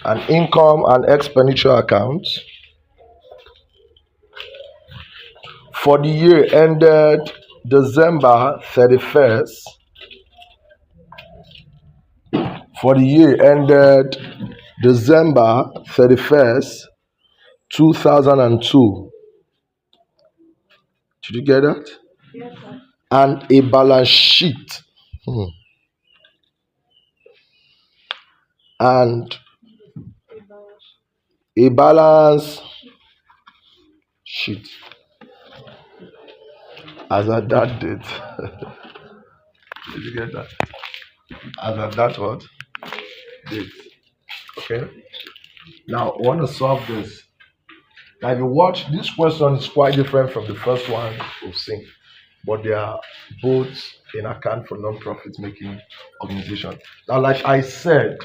An income and expenditure account for the year ended December 31st. For the year ended December 31st, 2002. Did you get that? Yes, sir. And a balance sheet. And a balance sheet as at that date. Did you get that? As at that what? Date. Okay. Now I want to solve this. Now if you watch, this question is quite different from the first one we've seen, but they are both in account for non-profit making organization. Now, like I said,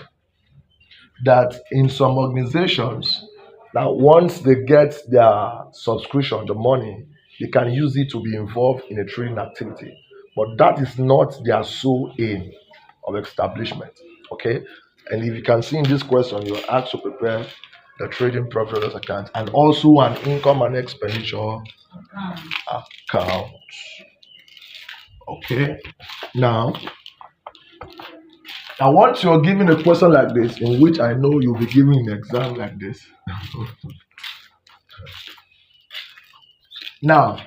that in some organizations, now once they get their subscription, the money, they can use it to be involved in a trading activity. But that is not their sole aim of establishment. Okay? And if you can see in this question, you're asked to prepare the trading profit and loss account and also an income and expenditure account. Okay? Now, once you're given a question like this, in which I know you'll be giving an exam like this. Now,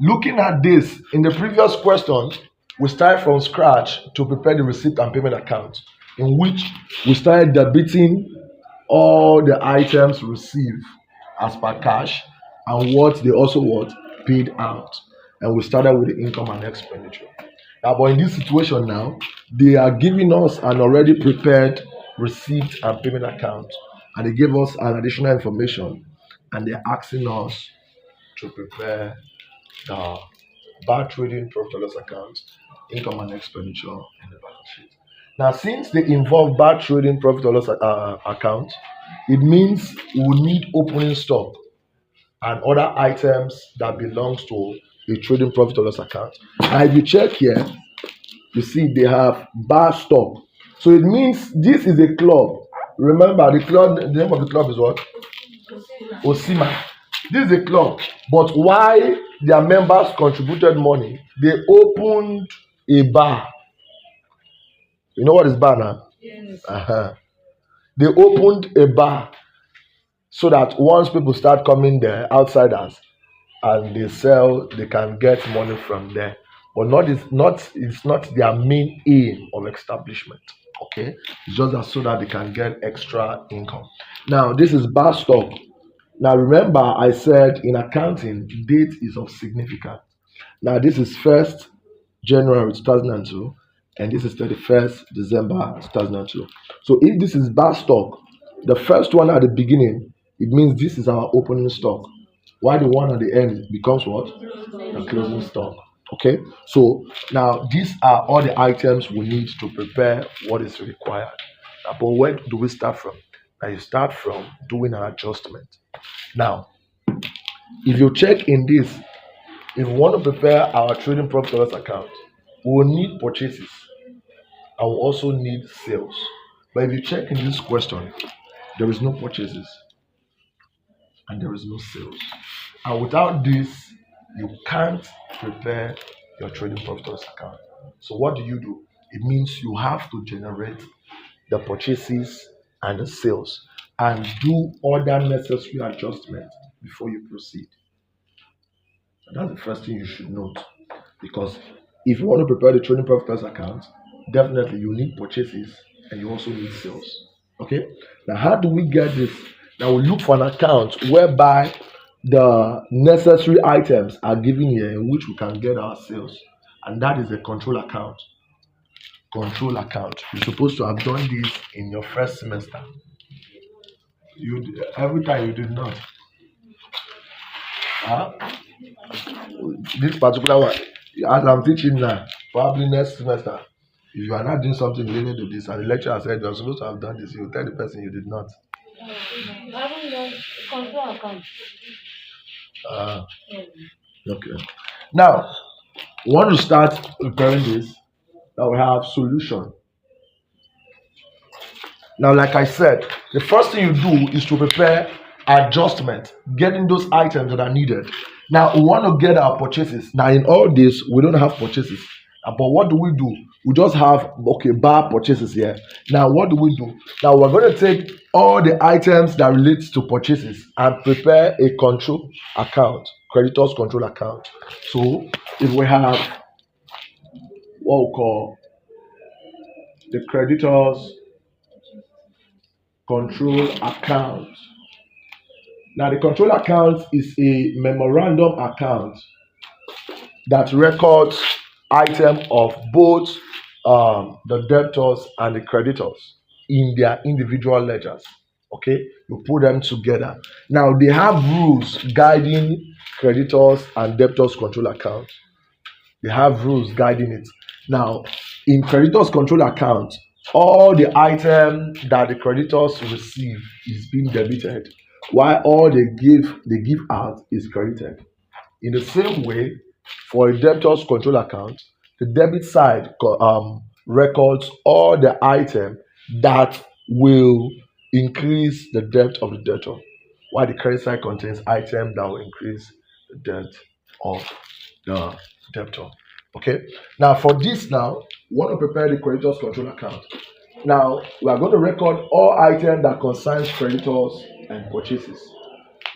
looking at this, in the previous question, we started from scratch to prepare the receipt and payment account, in which we started debiting all the items received as per cash and what they also paid out. And we started with the income and expenditure. Now, but in this situation now, they are giving us an already prepared receipt and payment account, and they gave us an additional information, and they're asking us to prepare the bad trading profit and loss account, income and expenditure, and the balance sheet. Now, since they involve bad trading profit or loss account, it means we will need opening stock and other items that belongs to a trading profit or loss account. And if you check here, you see they have bar stock. So it means this is a club. Remember, the name of the club is what? Osima. This is a club. But why their members contributed money, they opened a bar. You know what is bar now? Yes. They opened a bar so that once people start coming there, outsiders, and they sell, they can get money from there. But it's not their main aim of establishment. Okay, it's just that so that they can get extra income. Now, this is bar stock. Now, remember, I said in accounting, date is of significance. Now, this is 1st January 2002, and this is 31st December 2002. So, if this is bar stock, the first one at the beginning, it means this is our opening stock. While the one at the end becomes what? The closing stock. Okay, so now these are all the items we need to prepare what is required. But where do we start from? Now you start from doing an adjustment. Now, if you check in this, if we want to prepare our trading profit and loss account, we will need purchases and we also need sales. But if you check in this question, there is no purchases and there is no sales. And without this, you can't prepare your trading profit and loss account. So what do? It means you have to generate the purchases and the sales and do other necessary adjustments before you proceed. And that's the first thing you should note. Because if you want to prepare the trading profit and loss account, definitely you need purchases and you also need sales. Okay? Now, how do we get this? Now, we look for an account whereby the necessary items are given here in which we can get our sales. And that is a control account. Control account. You're supposed to have done this in your first semester. Every time you did not. Huh? This particular one, as I'm teaching now, probably next semester, if you are not doing something related to this, and the lecturer said you're supposed to have done this, you tell the person you did not. I haven't done control account. Okay. Now, we want to start preparing this. Now we have solution. Now, like I said, the first thing you do is to prepare adjustment, getting those items that are needed. Now, we want to get our purchases. Now, in all this, we don't have purchases. But what do? We just have, okay, bar purchases here. Now, what do? Now, we're going to take all the items that relates to purchases and prepare a control account, creditors control account. So, if we have what we call the creditors control account. Now, the control account is a memorandum account that records item of both the debtors and the creditors in their individual ledgers. Okay, you put them together. Now, they have rules guiding creditors and debtors control account. They have rules guiding it. Now, in creditors control account, all the items that the creditors receive is being debited, while all they give out is credited. In the same way, for a debtors control account, the debit side records all the items that will increase the debt of the debtor, while the credit side contains items that will increase the debt of the debtor. Okay. Now, for this, now we want to prepare the creditors control account. Now, we are going to record all items that concerns creditors and purchases.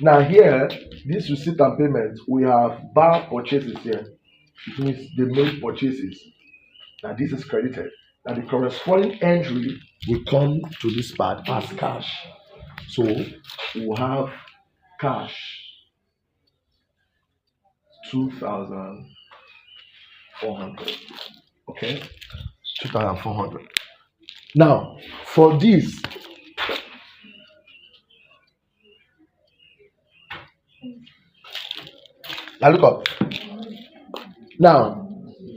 Now, here, this receipt and payment, we have bar purchases here. It means they made purchases. Now, this is credited. Now, the corresponding entry will come to this part as cash. So, we will have cash 2,400. Okay, 2,400. Now, for this, now look up. Now,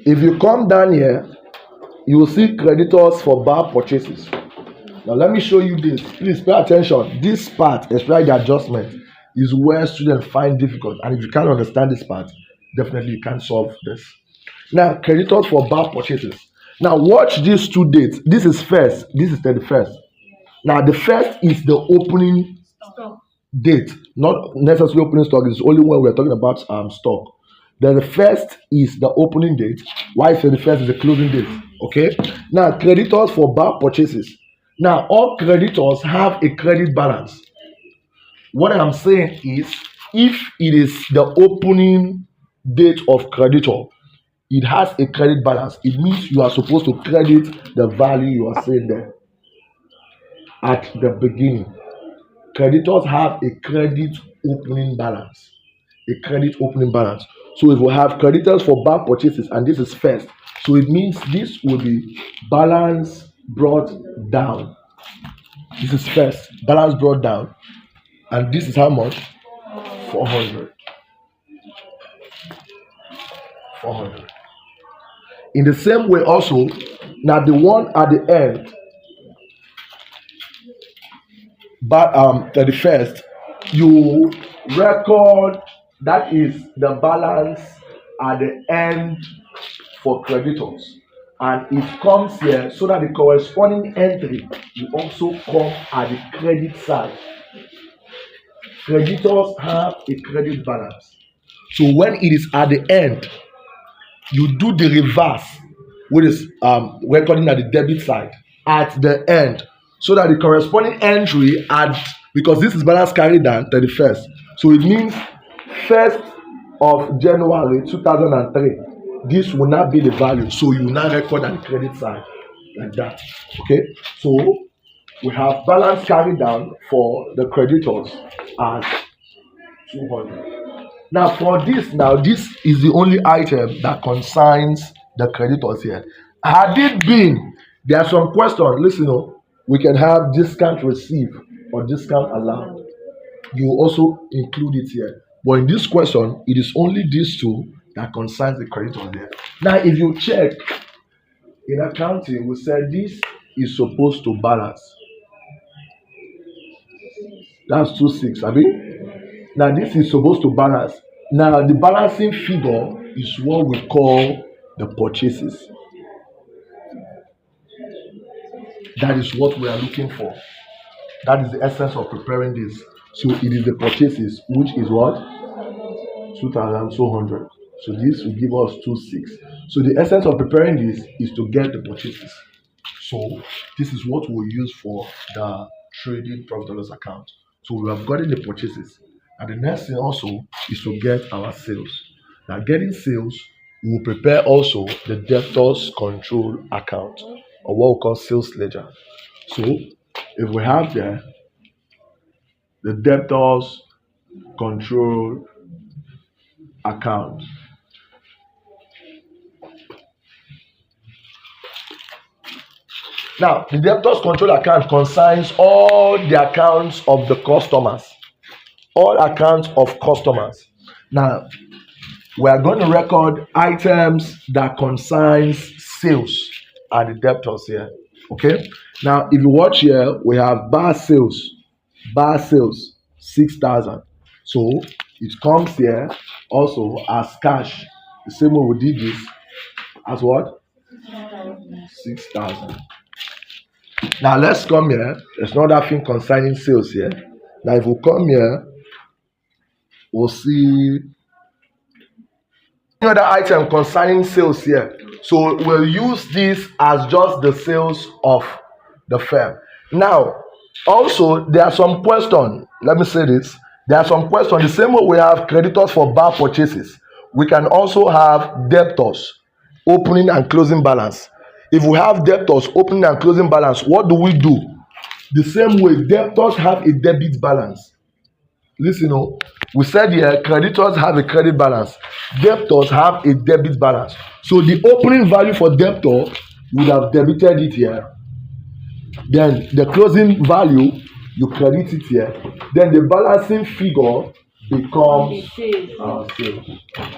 if you come down here, you will see creditors for bar purchases. Now, let me show you this. Please pay attention. This part, especially the adjustment, is where students find difficult. And if you can't understand this part, definitely you can't solve this. Now, creditors for bar purchases. Now, watch these two dates. This is first. This is 31st. Now, the first is the opening date, not necessarily opening stock. It's only when we're talking about stock. Then the first is the opening date, while 31st is the closing date. Okay. Now, creditors for bar purchases. Now, all creditors have a credit balance. What I'm saying is, if it is the opening date of creditor, it has a credit balance. It means you are supposed to credit the value you are saying there at the beginning. Creditors have a credit opening balance. A credit opening balance. So if we have creditors for bar purchases, and this is first, so it means this will be balance brought down. This is first, balance brought down, and this is how much? 400. 400. In the same way, also, now the one at the end, but 31st, you record that is the balance at the end for creditors, and it comes here so that the corresponding entry will also come at the credit side. Creditors have a credit balance, so when it is at the end, you do the reverse, which is recording at the debit side at the end, so that the corresponding entry at, because this is balance carried down 31st, so it means 1st of January 2003, this will not be the value, so you will not record at the credit side like that. Okay, so we have balance carried down for the creditors at 200. Now, for this, this is the only item that concerns the creditors here. Had it been, there are some questions, listen, we can have discount received or discount allowed. You also include it here. But in this question, it is only these two that concerns the creditors there. Now, if you check in accounting, we said this is supposed to balance. That's 2.6, abi? Now, this is supposed to balance. Now, the balancing figure is what we call the purchases. That is what we are looking for. That is the essence of preparing this. So it is the purchases, which is what? 2,200. So this will give us 26. So the essence of preparing this is to get the purchases. So this is what we'll use for the trading profit and loss account. So we have gotten the purchases. And the next thing also is to get our sales. Now getting sales, we will prepare also the debtors control account, or what we call sales ledger. So if we have there the debtors control account. Now, the debtors control account concerns all the accounts of the customers, all accounts of customers. Now, we are going to record items that concerns sales and the debtors here. Okay. Now, if you watch here, we have bar sales 6,000. So it comes here also as cash. The same way we did this as what? 6,000. Now let's come here. There's another thing concerning sales here. Now if we come here, we'll see another item concerning sales here. So we'll use this as just the sales of the firm. Now, also there are some questions. Let me say this. There are some questions. The same way we have creditors for bar purchases, we can also have debtors, opening and closing balance. If we have debtors, opening and closing balance, what do we do? The same way debtors have a debit balance. Listen, we said here creditors have a credit balance, debtors have a debit balance. So the opening value for debtor would have debited it here. Then the closing value, you credit it here. Then the balancing figure becomes our sales.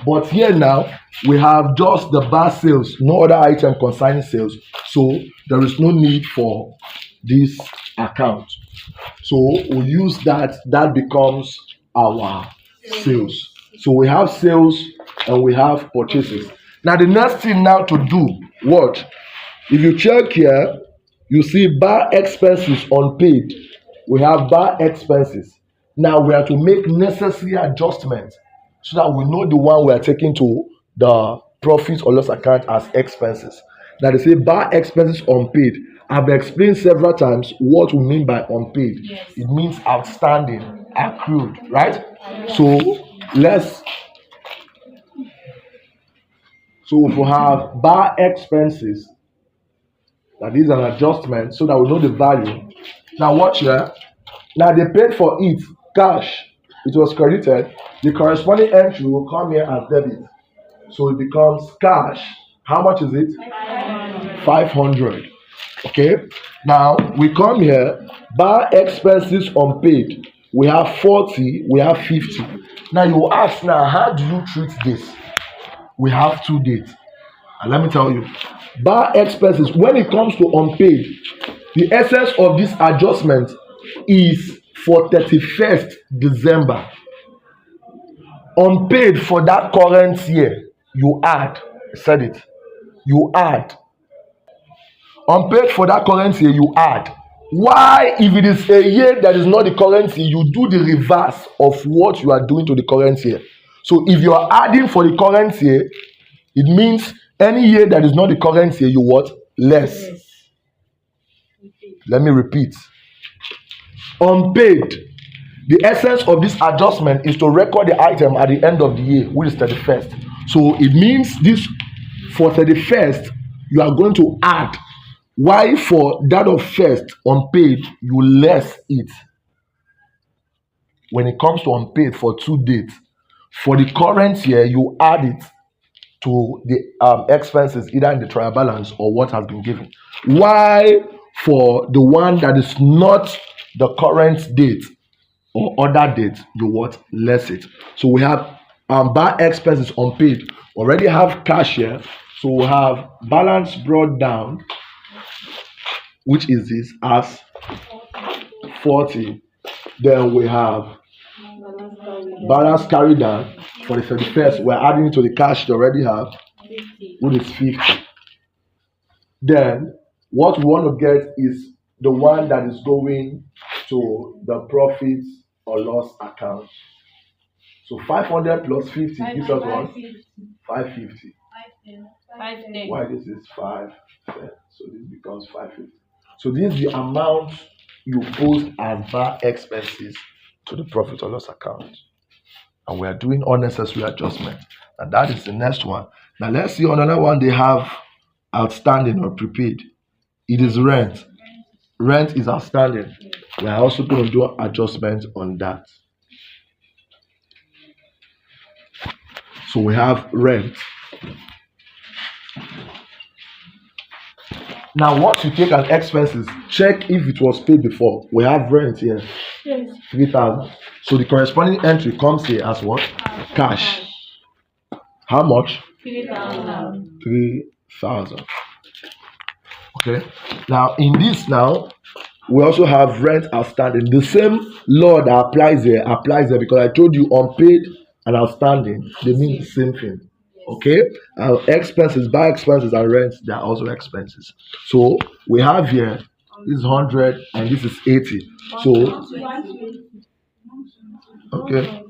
But here now, we have just the bar sales, no other item concerning sales. So there is no need for this account. So we use that becomes our sales. So we have sales and we have purchases. Now the next thing now to do, what? If you check here, you see bar expenses unpaid. We have bar expenses. Now we are to make necessary adjustments so that we know the one we are taking to the profit or loss account as expenses. Now they say bar expenses unpaid. I've explained several times what we mean by unpaid. Yes. It means outstanding, accrued, right? So if we have bar expenses, that is an adjustment so that we know the value. Now watch here. Now they paid for it cash. It was credited. The corresponding entry will come here as debit. So it becomes cash. How much is it? 500. Okay. Now we come here. Bar expenses unpaid. We have 40. We have 50. Now you ask now, how do you treat this? We have 2 dates. And let me tell you, bar expenses, when it comes to unpaid, the essence of this adjustment is for 31st December. Unpaid for that current year, you add. I said it. You add. Unpaid for that current year, you add. Why, if it is a year that is not the current year, you do the reverse of what you are doing to the current year. So if you are adding for the current year, it means any year that is not the current year, you what? Less. Yes. Let me repeat. Unpaid. The essence of this adjustment is to record the item at the end of the year, which is 31st. So it means this for 31st, you are going to add. Why for that of first, unpaid, you less it. When it comes to unpaid for 2 dates, for the current year, you add it to the expenses, either in the trial balance or what has been given. Why for the one that is not the current date or other date, you what? Less it. So we have bar expenses unpaid. Already have cash here. So we have balance brought down, which is this as 40. Then we have balance carried down for the 31st. We're adding it to the cash they already have, which is 50. Then What we want to get is the one that is going to the profits or loss account. So 500 plus 50 gives us what? 550. Why this is 5? So this becomes 550. So this is the amount you post as bar expenses to the profit or loss account. And we are doing unnecessary adjustment. And that is the next one. Now let's see another one they have outstanding or prepaid. It is rent. Rent is outstanding. We are also going to do adjustments on that. So we have rent. Now, once you take an expenses, check if it was paid before. We have rent here, Yes. 3,000. So the corresponding entry comes here as what? Cash. How much? 3,000. 3,000. Okay. Now, in this now, we also have rent outstanding. The same law that applies there because I told you unpaid and outstanding, they mean the same thing. Okay, expenses, buy expenses and rent, they are also expenses. So we have here this is 100 and this is 80. So okay,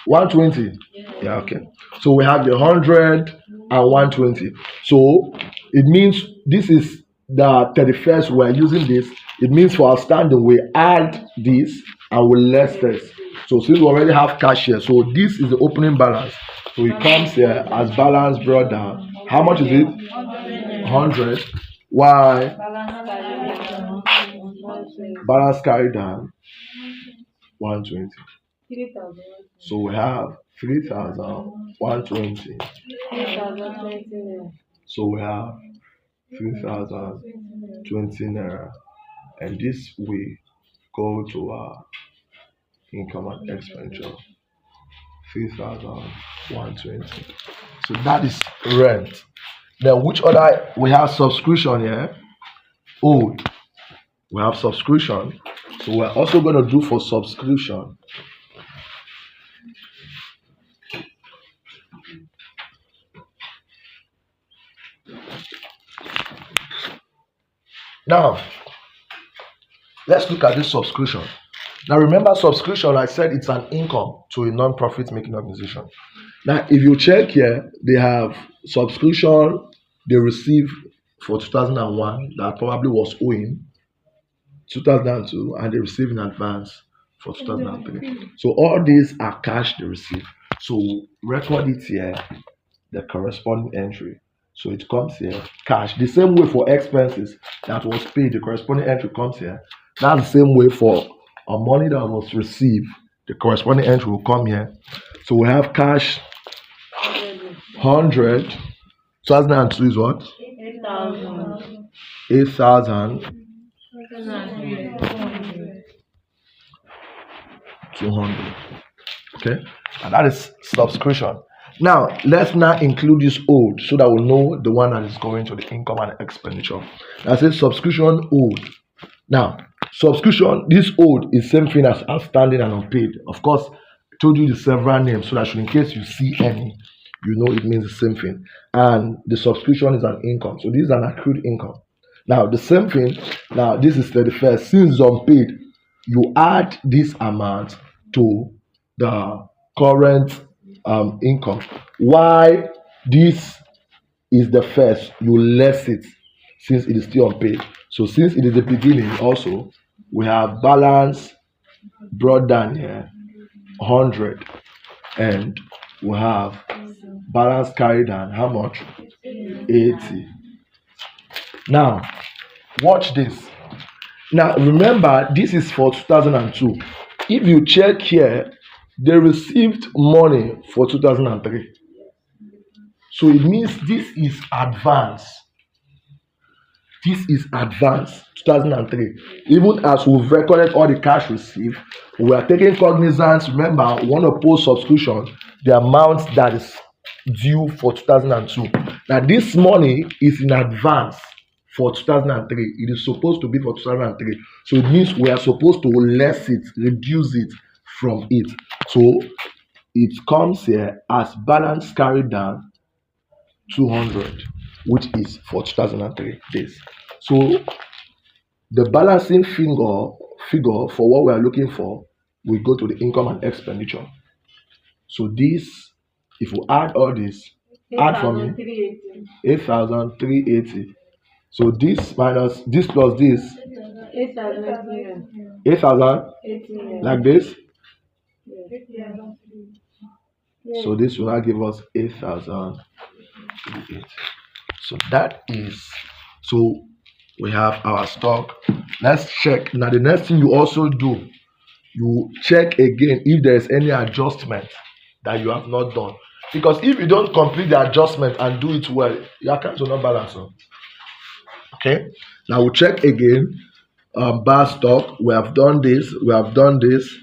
120. Yeah, okay. So we have the 100 and 120. So it means this is the 31st we're using this. It means for outstanding we add this and we less this. So since we already have cash here, so this is the opening balance. So it comes here as balance brought down. How much is it? 100. Why? Balance carried down 120. So we have 3,120. So we have 3,020 naira. And this we go to our income and expenditure. 3,120. So that is rent. Then which other we have subscription here? Old. We have subscription. So we're also going to do for subscription. Now, let's look at this subscription. Now, remember, subscription, I said it's an income to a non-profit making organization. Now, if you check here, they have subscription they received for 2001 that probably was owing 2002 and they received in advance for 2003. So, all these are cash they receive. So, record it here, the corresponding entry. So it comes here, cash. The same way for expenses that was paid, the corresponding entry comes here. That's the same way for money that was received, the corresponding entry will come here. So we have cash 100. 2002 is what? 8,000. 8,200. Okay, and that is subscription. Now let's now include this old so that we know the one that is going to the income and expenditure. I say subscription old. Now subscription, this old is same thing as outstanding and unpaid. Of course, I told you the several names so that in case you see any, you know it means the same thing. And the subscription is an income. So this is an accrued income. Now the same thing. Now this is 31st. Since it's unpaid, you add this amount to the current income. Why this is the first, you less it since it is still unpaid. So since it is the beginning, also we have balance brought down here 100 and we have balance carried down how much? 80. Now watch this. Now remember, this is for 2002. If you check here, they received money for 2003. So it means this is advance. This is advance 2003. Even as we've recorded all the cash received, we are taking cognizance. Remember, we want to post subscription, the amount that is due for 2002. Now this money is in advance for 2003. It is supposed to be for 2003. So it means we are supposed to less it, reduce it from it. So it comes here as balance carried down 200, which is for 2003 days. So the balancing figure for what we are looking for, we go to the income and expenditure. So this, if we add all this, add for me 8,380. So this minus this plus this 8,000 like this. So this will now give us 8,038. So that is, so we have our stock. Let's check. Now the next thing you also do, you check again if there is any adjustment that you have not done. Because if you don't complete the adjustment and do it well, your account will not balance. Okay. Now we check again. Bar stock. We have done this. We have done this.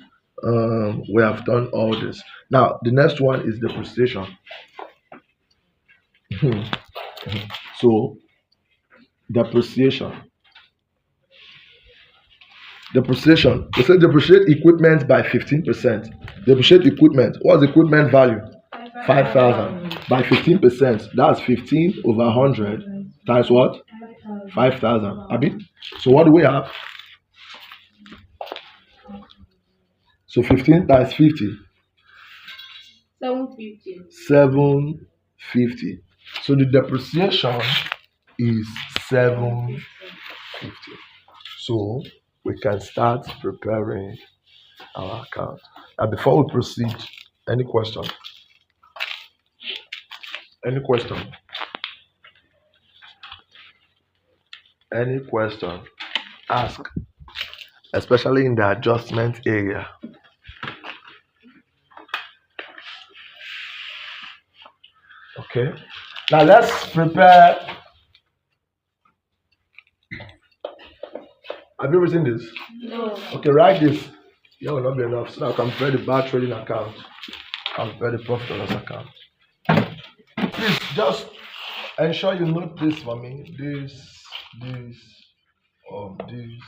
We have done all this. Now the next one is depreciation. So depreciation. Depreciation. They say depreciate equipment by 15%. Depreciate equipment. What's equipment value? 5,000 by 15%. That's 15 over 100 times what? 5,000. Abi? So what do we have? So 15 times 50. 750. 750. So the depreciation is 750. So we can start preparing our account. And before we proceed, any question? Any question? Any question? Ask, especially in the adjustment area. Okay. Now let's prepare. Have you written this? No. Okay, write this. Here will not be enough. So now I can prepare the bar trading account. I'll prepare the profit and loss account. Please just ensure you note this for me. This, this, this,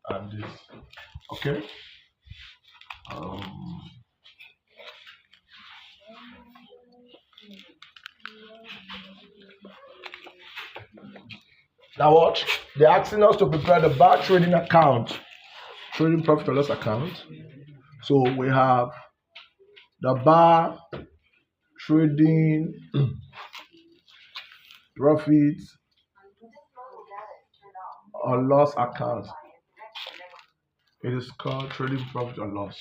and this. Okay. Um, Now watch. They're asking us to prepare the bar trading account, trading profit or loss account. So we have the bar trading profit or loss account. It is called trading profit or loss.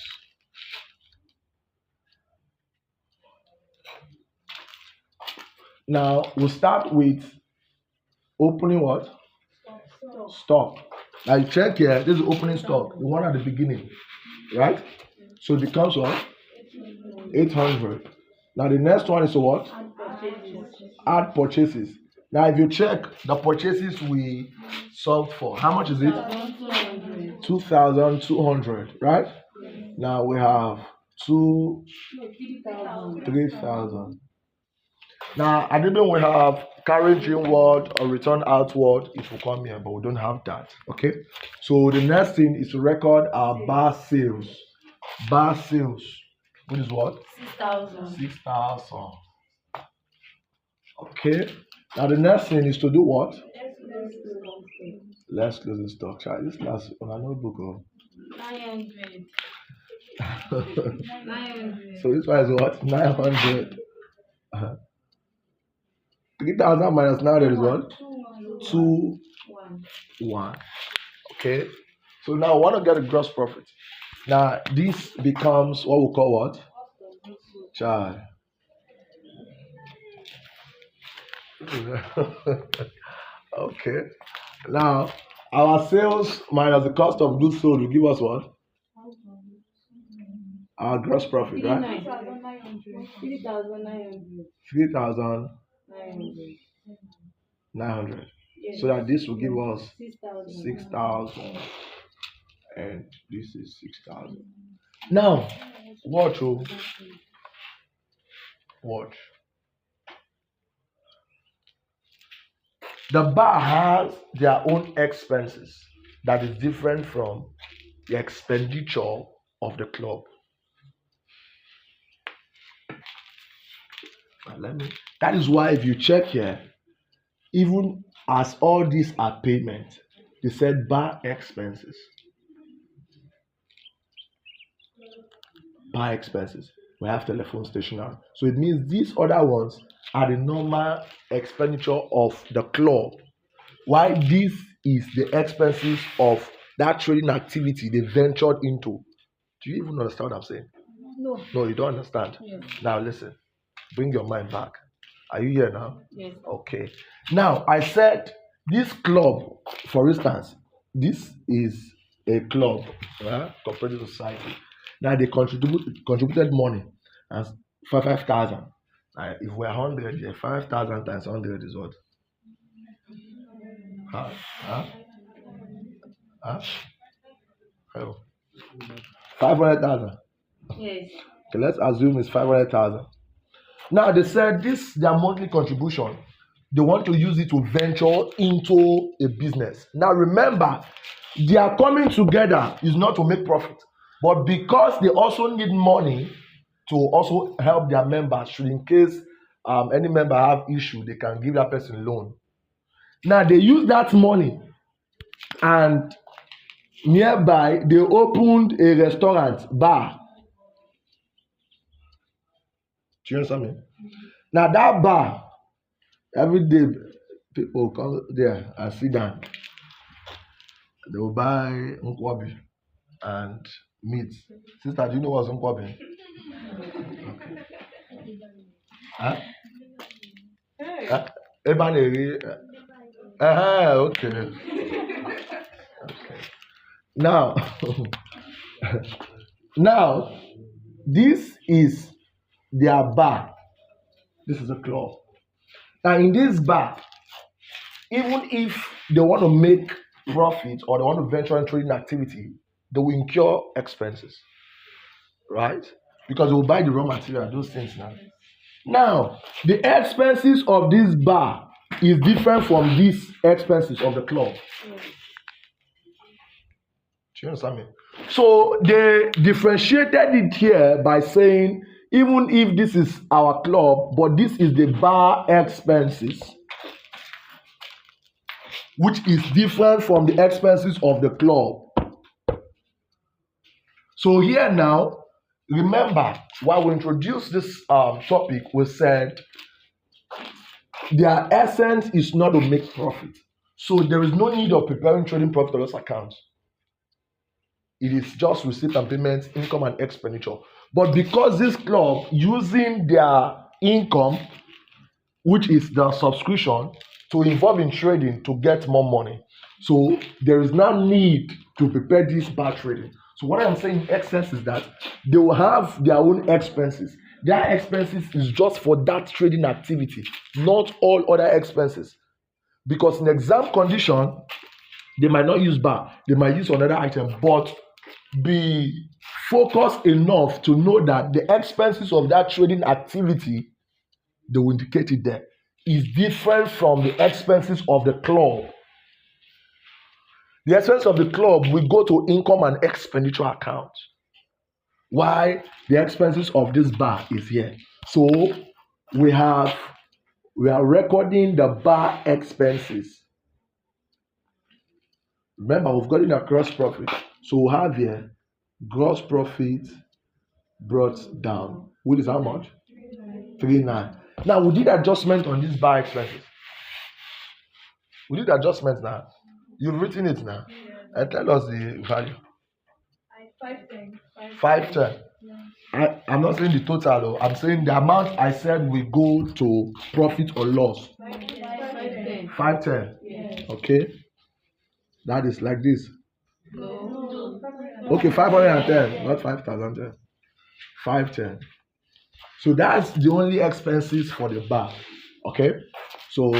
Now we'll start with opening what? Stock. Now you check here, this is opening stock, the one at the beginning, right? So it becomes what? 800. Now the next one is what? Add purchases. Now if you check the purchases we solved for, how much is it? 2,200, right? Now we have 3,000. Now I didn't we have carriage inward or return outward, it will come here, but we don't have that. Okay. So the next thing is to record our bar sales. Bar sales. Which is what? 6,000. 6,000. Okay. Now the next thing is to do what? Let's close the stock. Try this last on a notebook. 900. 900. So this one is what? 900. 3,000 minus 900 is what? 2, 1. Okay. So now I want to get a gross profit. Now this becomes what we call what? Child. Okay. Now our sales minus the cost of goods sold will give us what? Our gross profit, right? 3,900. So that this will give us 6,000. And this is 6,000. Now, watch. Watch. The bar has their own expenses that is different from the expenditure of the club. That is why if you check here, even as all these are payment, they said bar expenses. Bar expenses. We have telephone, stationery. So it means these other ones are the normal expenditure of the club. Why this is the expenses of that trading activity they ventured into. Do you even understand what I'm saying? No. No, you don't understand. Yes. Now listen, bring your mind back. Are you here now? Yes. Okay. Now I said this club, for instance, this is a club, cooperative society. Now they contributed money as 5,000. If we're 100, 5,000 times 100 is what? Huh? Huh? Huh? Oh. 500,000. Yes. Okay, let's assume it's 500,000. Now they said this their monthly contribution. They want to use it to venture into a business. Now remember, they are coming together is not to make profit, but because they also need money to also help their members. Should in case any member have issue, they can give that person loan. Now they use that money, and nearby they opened a restaurant bar. Do you understand me? Now that bar, every day people come there and sit down. They will buy nkwobi and meat. Sister, do you know what's nkwobi? Okay. Huh? Huh? Eba na-eri. Okay. Okay. Now, now, this is their bar. This is a club. Now, in this bar, even if they want to make profit or they want to venture into trading activity, they will incur expenses, right? Because they will buy the raw material, those things now. Now, the expenses of this bar is different from these expenses of the club. Do you understand me? So they differentiated it here by saying, even if this is our club, but this is the bar expenses, which is different from the expenses of the club. So here now, remember, while we introduced this topic, we said their essence is not to make profit. So there is no need of preparing trading profit or loss accounts. It is just receipt and payments, income and expenditure. But because this club using their income, which is the subscription, to involve in trading to get more money, so there is now need to prepare this bar trading. So what I'm saying in essence is that they will have their own expenses. Their expenses is just for that trading activity, not all other expenses. Because in exam condition, they might not use bar, they might use another item, but be focused enough to know that the expenses of that trading activity, they will indicate it there, is different from the expenses of the club. The expense of the club will go to income and expenditure account. Why the expenses of this bar is here. So we are recording the bar expenses. Remember, we've gotten a gross profit. So we have here gross profit brought down. Which is how much? 3.9. Now we did adjustment on this bar expenses. We did adjustment now. You've written it now. And tell us the value. 510. 510. I'm not saying the total though. I'm saying the amount I said will go to profit or loss. 510. 510. Yes. Okay. That is like this. No. Okay, 510, not 5,010. 510. So that's the only expenses for the bar. Okay. So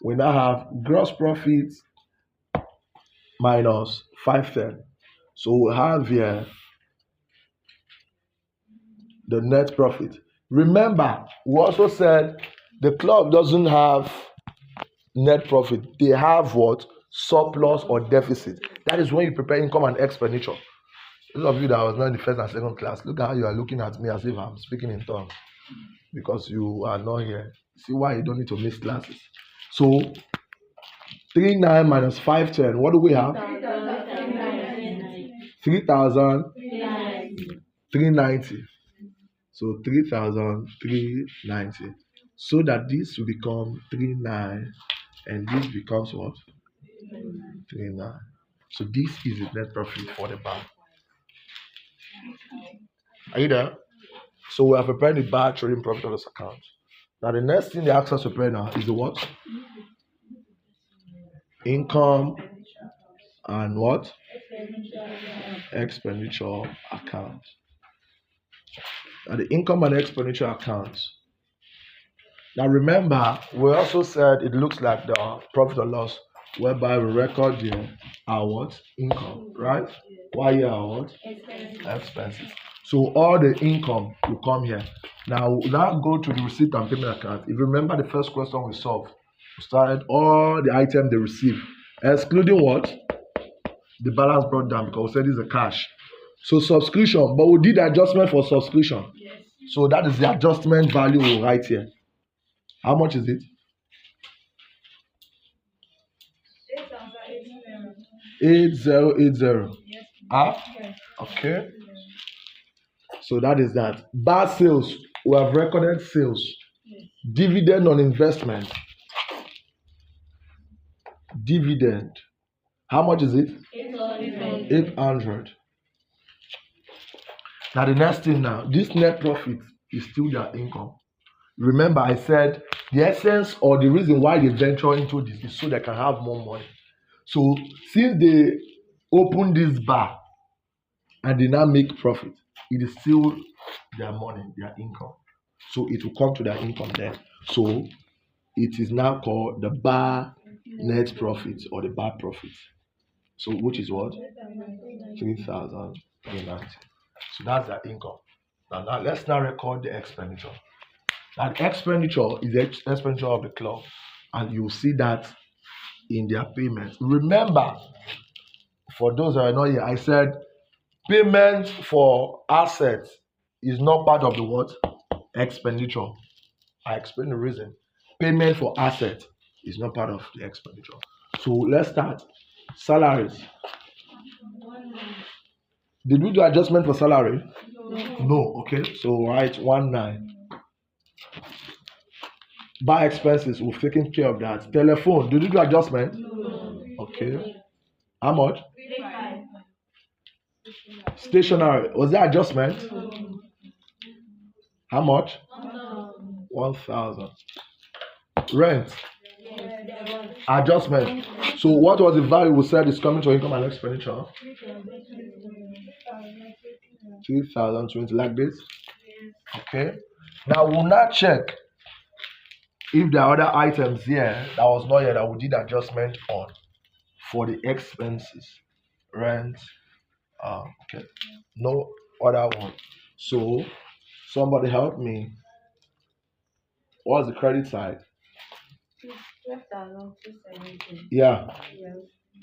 we now have gross profit minus 510. So we have here the net profit. Remember, we also said the club doesn't have net profit. They have what? Surplus or deficit. That is when you prepare income and expenditure. Those of you that was not in the first and second class, look at how you are looking at me as if I'm speaking in tongues because you are not here. See why you don't need to miss classes. So 39 minus 510. What do we have? 3,390. So 3,390. So that this will become 39 and this becomes what? 39. So this is the net profit for the bank. Are you there? So we have prepared the bar trading profit on this account. Now the next thing they ask us to prepare now is the what? Income and what? Expenditure account. Now the income and expenditure account. Now remember, we also said it looks like the profit or loss, whereby we record our what? Income, right? While here our what? Expenses. So all the income will come here. Now go to the receipt and payment account. If you remember the first question we solved, we started all the items they receive, excluding what? The balance brought down, because we said this is a cash. So subscription, but we did adjustment for subscription. Yes. So that is the adjustment value we'll write here. How much is it? 8080. Ah, okay. So that is that. Bar sales, we have recorded sales. Dividend on investment. Dividend. How much is it? 800. Now the next thing now, this net profit is still their income. Remember, I said the essence or the reason why they venture into this is so they can have more money. So since they open this bar and they now make profit, it is still their money, their income. So it will come to their income then. So it is now called the bar net profit or the bar profit. So which is what? 3,390. So that's their income. Now let's now record the expenditure. Now the expenditure is the expenditure of the club, and you'll see that in their payments. Remember, for those that are not here, I said payment for assets is not part of the what? Expenditure. I explain the reason. Payment for assets is not part of the expenditure. So let's start. Salaries. Did we do adjustment for salary? No. Okay. So write 19. Bar expenses, we've taken care of that. Telephone, did you do adjustment? Okay. How much? Stationery, was there adjustment? How much? 1,000. Rent, adjustment. So what was the value we said is coming to income and expenditure? 3,020, like this. Okay. Now we'll now check if there are other items here that was not here that we did adjustment on for the expenses. Rent. Okay. No other one. So somebody help me. What's the credit side? 12,270. Yeah. Yes.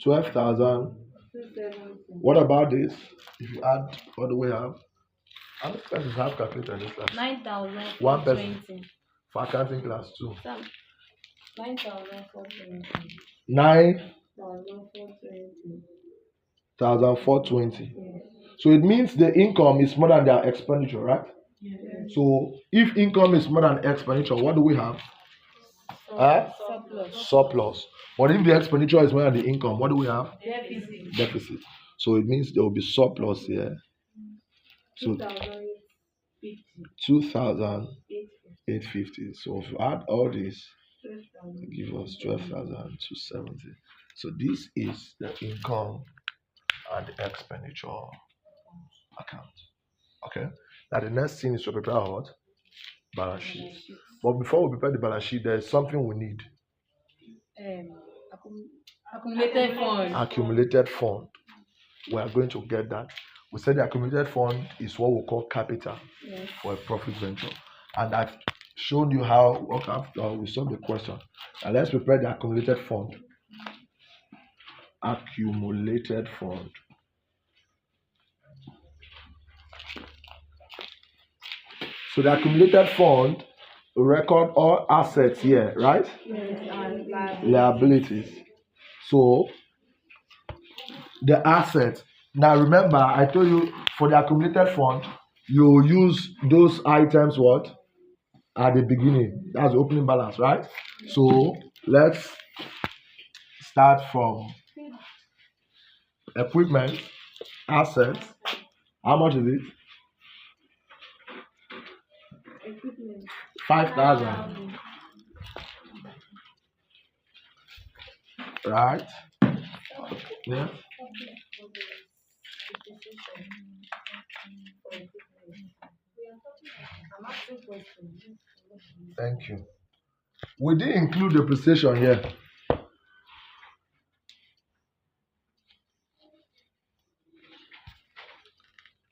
12,000. 270. What about this? If you add, what do we have? How many classes have calculated in this class? 9,000. One person. For accounting class 2. 9,420. 9,420. So it means the income is more than their expenditure, right? Yes. So if income is more than expenditure, what do we have? Surplus. But if the expenditure is more than the income, what do we have? Deficit. So it means there will be surplus here. So 2,850. So if you add all this, it gives us 12,270. So this is the income and the expenditure account. Okay. Now the next thing is to prepare what? Balance sheet. But before we prepare the balance sheet, there is something we need. Accumulated fund. Accumulated fund. We are going to get that. We said the accumulated fund is what we call capital for a profit venture. And I've shown you how we solve the question. And let's prepare the accumulated fund. Accumulated fund. So the accumulated fund record all assets here, right? Yes, and Liabilities. So the asset. Now remember, I told you for the accumulated fund, you use those items what at the beginning. That's the opening balance, right? So let's start from equipment, assets. How much is it? Equipment. 5,000, right? Yeah. Thank you. We didn't include depreciation here.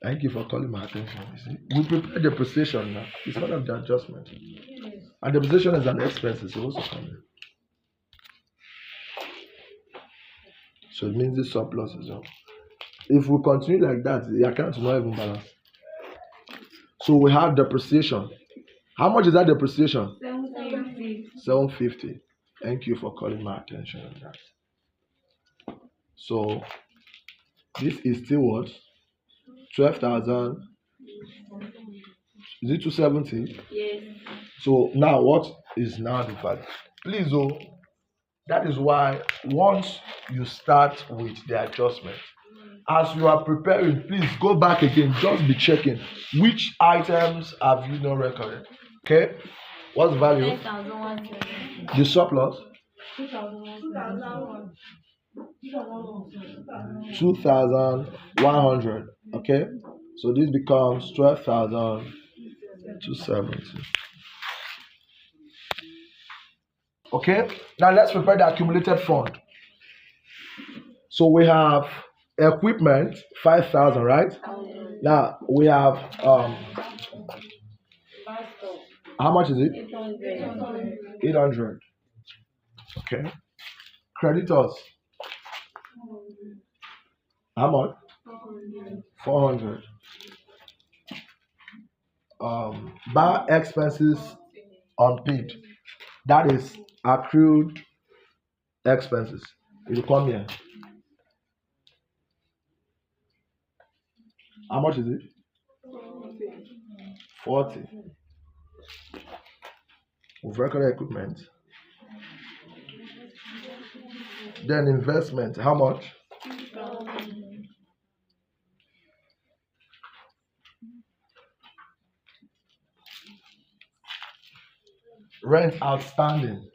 Thank you for calling my attention. You see, we prepared depreciation now. It's part of the adjustment. And depreciation is an expense. It's also coming. So it means the surplus is up. If we continue like that, the account will not even balance. So we have depreciation. How much is that depreciation? 750. 750. Thank you for calling my attention on that. So this is still what? 12,000. Is it 270? Yes. So now what is now the value? Please, oh, that is why once you start with the adjustment, as you are preparing, please go back again. Just be checking which items have you not recorded. Okay? What's the value? 10,170. The surplus? 2,100. 2,100. Okay? So this becomes 12,270. Okay? Now let's prepare the accumulated fund. So we have equipment 5,000, right? Now we have how much is it? 800. 800. Okay. Creditors how much? 400. Bar expenses unpaid. That is accrued expenses. It will come here. How much is it? 40. We've recorded equipment. Then investment. How much? Rent outstanding.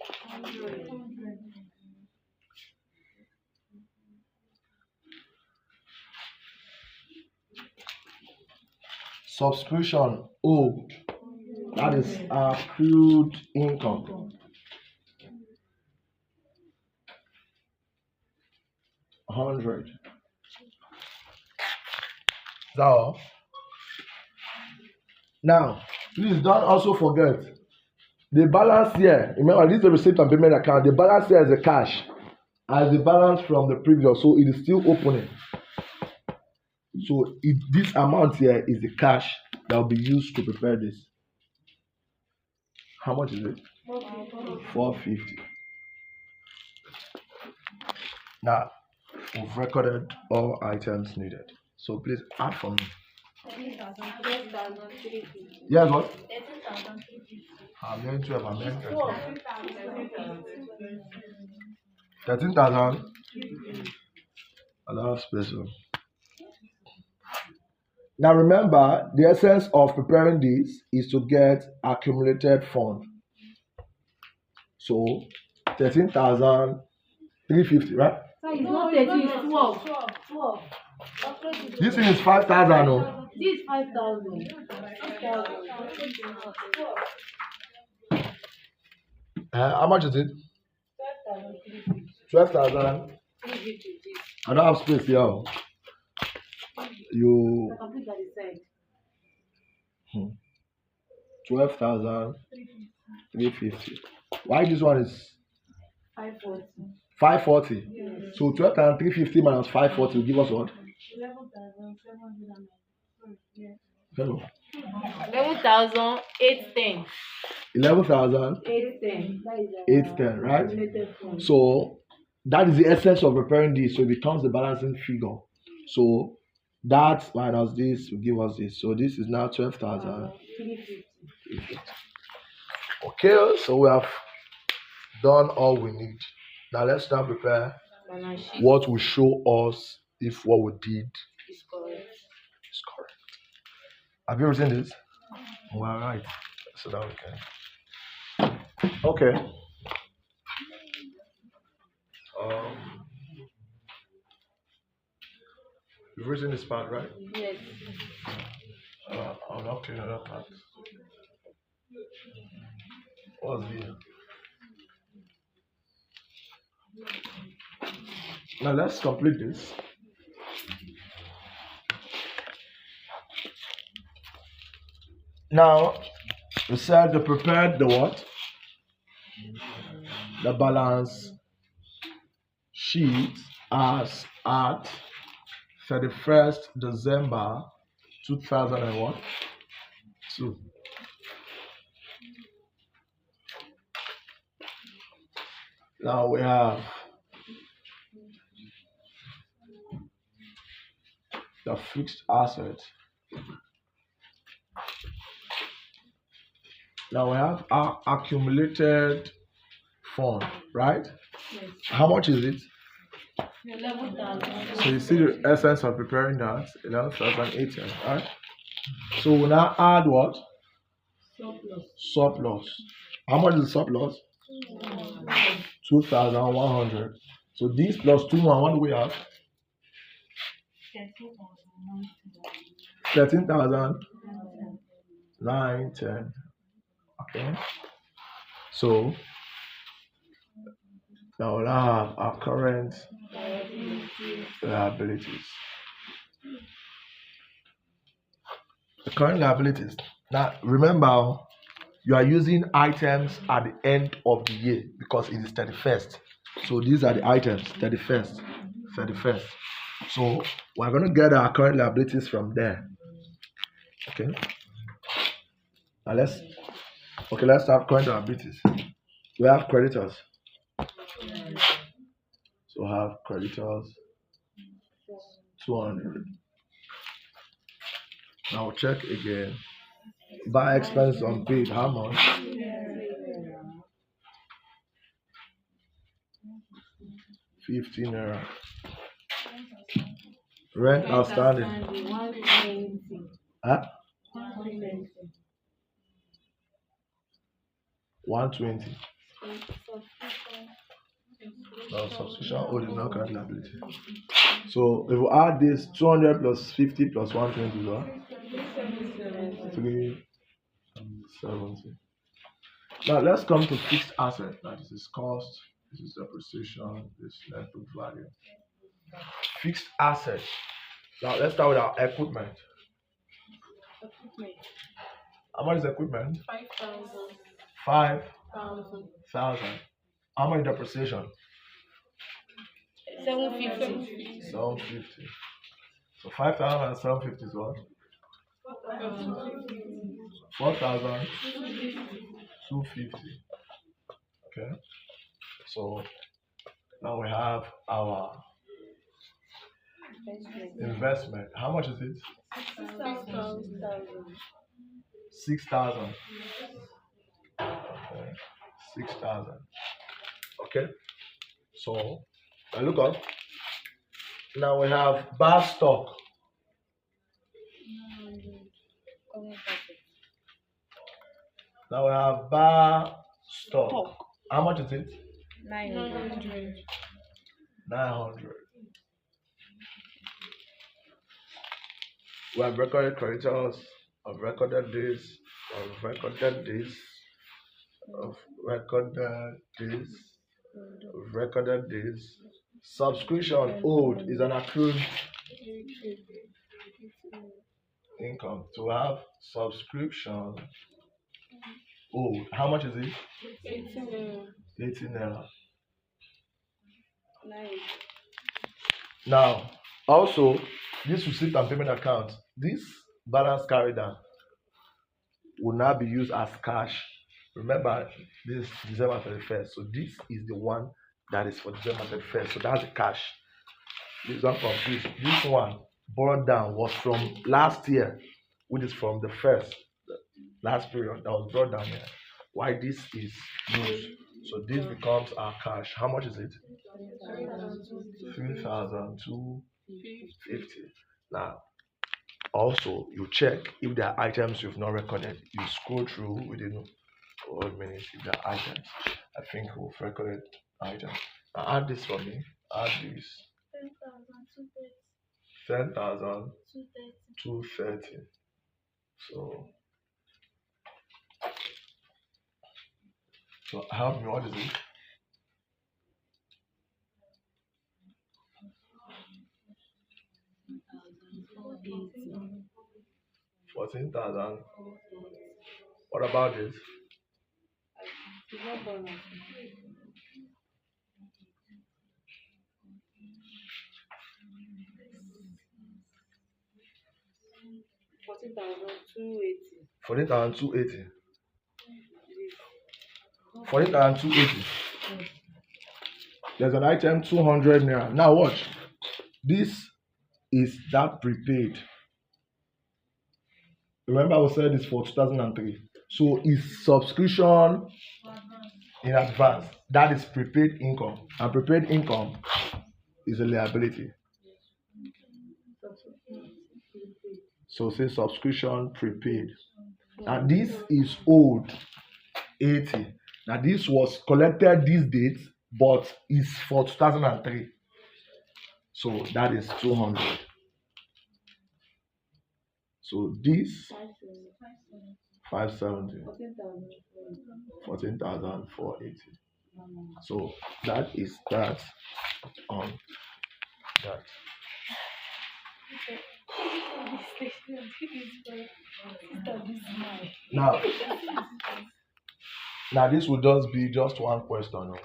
Subscription owed. That is accrued income. 100. Is that all? Now, please don't also forget the balance here. Remember, this is the receipt and payment account. The balance here is the cash as the balance from the previous, so it is still opening. So this amount here is the cash that will be used to prepare this. How much is it? 450. Now, we've recorded all items needed. So please add for me. 13,350. Yes, what? 13,350. I'm going 12. I'm going 13,000. Allow space. Now remember, the essence of preparing this is to get accumulated fund. So 13,350, right? It's not 13, it's 12. 12. This thing is 5,000. Oh. This is 5,000. How much is it? 12,000. I don't have space here. You 12,350. Why this one is 540. 540? Yes. So 12,350 minus 540 will give us what? 11,790. Hello. 11,810. 11,000. 810. 810, right? So That is the essence of preparing this. So it becomes the balancing figure. So that minus this will give us this. So this is now 12,000. 350. Okay, so we have done all we need. Now let's now prepare Balance sheet what will show us if what we did is correct. is correct. Have you written this? All right. So that we can. Okay. Um, you've written this part, right? Yes. I'll not clean another part. What's here? Now let's complete this. Now we said to prepare the what? The balance sheet as at 31st December 2002. Now we have the fixed asset. Now we have our accumulated fund, right? Yes. How much is it? 11,000. So you see the essence of preparing that, 11,800, right? So we now add what? Surplus. Surplus. How much is the surplus? 2,100. So this plus 2 and what do we have? 13,910. Okay. So now we'll have our current liabilities. The current liabilities. Now remember, you are using items at the end of the year because it is 31st. So these are the items, 31st. So we're going to get our current liabilities from there. Okay. Now let's have current liabilities. We have creditors. So we have creditors 200. Now check again. Buy expense unpaid, how much? 15 naira. Rent outstanding. 120. Huh? 120. 120. No, subscription owed is not current liability. So if we add this 200 plus 50 plus 120 is what? 370. Now let's come to fixed asset. Now this is cost, this is depreciation, this is net book value. Fixed asset. Now let's start with our equipment. How much is equipment? 5,000. 5,000. How much depreciation? 750. 750. So 5,000 and 750 is what? 4,250. Okay. So now we have our investment. How much is it? 6,000. Okay. 6,000. Okay. So now look up. Now we have bar stock. Now we have bar stock. How much is it? 900. 900. We have recorded creditors, of recorded days, of recorded days, of recorded days, of recorded days. Subscription owed is an accrued income. To have subscription owed, how much is it? 18 naira. Now, also, this receipt and payment account, this balance carried down will now be used as cash. Remember, this is December 31st. So this is the one That is for December 31st. So that's the cash. Please don't confuse. This one brought down was from last year, which is from the first, the last period that was brought down here. Why this is used. So this becomes our cash. How much is it? 3,250. Now, also you check if there are items you've not recorded. You scroll through within 4 minutes if there are items. I think we've recorded items. Now add this for me. Add this. 10,230. So help me, what is it? 14,000. What about this? 14,280. 14,280. There's an item 200 naira. Now watch. This is that prepaid. Remember we said it's for 2003. So it's subscription in advance. That is prepaid income. And prepaid income is a liability. So say subscription prepaid. Now this is old 80. Now this was collected this date, but is for 2003. So that is 200. So this 570. 14,480. So that is that on that. Now, now this will just be just one question. No?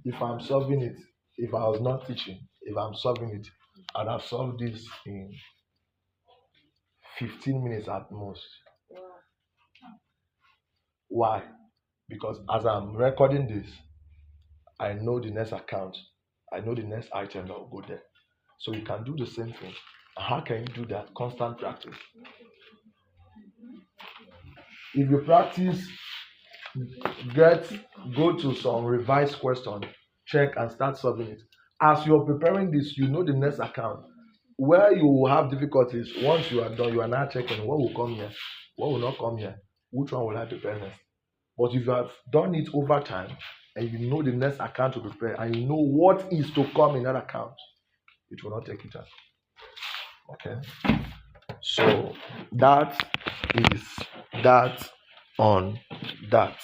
If I'm solving it, if I was not teaching, if I'm solving it, I'd have solved this in 15 minutes at most. Why? Because as I'm recording this, I know the next account, I know the next item that will go there. So you can do the same thing. How can you do that? Constant practice. If you practice, go to some revised question, check and start solving it. As you're preparing this, you know the next account. Where you will have difficulties, once you are done, you are now checking what will come here, what will not come here, which one will I prepare next. But if you have done it over time and you know the next account to prepare and you know what is to come in that account, it will not take you time. Okay. So that is that on that.